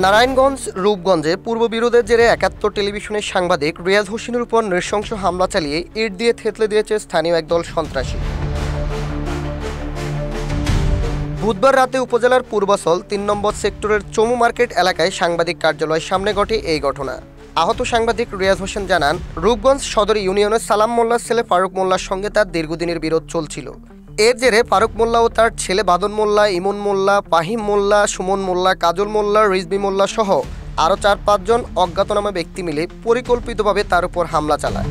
নারায়ণগঞ্জ রূপগঞ্জে পূর্ববিরোধের জেরে ৭১ টেলিভিশনের সাংবাদিক রিয়াজ হোসেনের উপর নৃশংস হামলা চালিয়ে ইট দিয়ে থেতলে দিয়েছে স্থানীয় একদল সন্ত্রাসী। বুধবার রাতে উপজেলার পূর্বাচল ৩ নম্বর সেক্টরের চমু মার্কেট এলাকায় সাংবাদিক কার্যালয়ের সামনে ঘটে এই ঘটনা। আহত সাংবাদিক রিয়াজ হোসেন জানান, রূপগঞ্জ সদর ইউনিয়নের সালাম মোল্লার ছেলে ফারুক মোল্লার সঙ্গে তার দীর্ঘদিনের বিরোধ চলছিল। এর জেরে ফারুক মোল্লা ও তার ছেলে বাদন মোল্লা, ইমন মোল্লা, পাহিম মোল্লা, সুমন মোল্লা, কাজল মোল্লা, রিজবি মোল্লা সহ আরও ৪-৫ জন অজ্ঞাতনামা ব্যক্তি মিলে পরিকল্পিতভাবে তার উপর হামলা চালায়।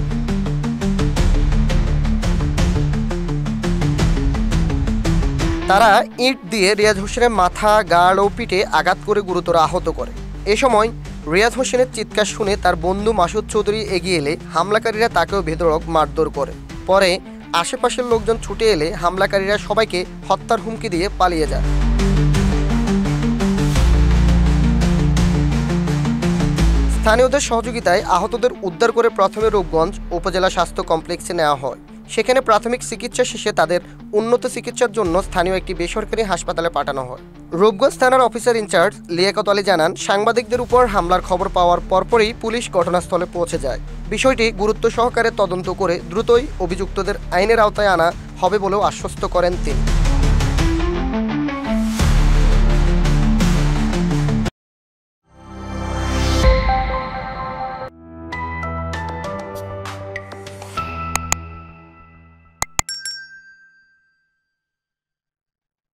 তারা ইট দিয়ে রিয়াজ হোসেনের মাথা, গাড় ও পিঠে আঘাত করে গুরুতর আহত করে। এ সময় রিয়াজ হোসেনের চিৎকার শুনে তার বন্ধু মাসুদ চৌধুরী এগিয়ে এলে হামলাকারীরা তাকেও বেধড়ক মারধর করে। পরে আশেপাশের লোকজন ছুটে এলে হামলাকারীরা সবাইকে হত্যার হুমকি দিয়ে পালিয়ে যায়। স্থানীয়দের সহযোগিতায় আহতদের উদ্ধার করে প্রথমে রূপগঞ্জ উপজেলা স্বাস্থ্য কমপ্লেক্সে নেওয়া হয়। সেখানে প্রাথমিক চিকিৎসা শেষে তাদের উন্নত চিকিৎসার জন্য স্থানীয় একটি বেসরকারি হাসপাতালে পাঠানো হয়। রূপগঞ্জ থানার অফিসার ইনচার্জ লিয়াকত আলী জানান, সাংবাদিকদের উপর হামলার খবর পাওয়ার পরপরই পুলিশ ঘটনাস্থলে পৌঁছে যায়। বিষয়টি গুরুত্ব সহকারে তদন্ত করে দ্রুতই অভিযুক্তদের আইনের আওতায় আনা হবে বলেও আশ্বস্ত করেন তিনি।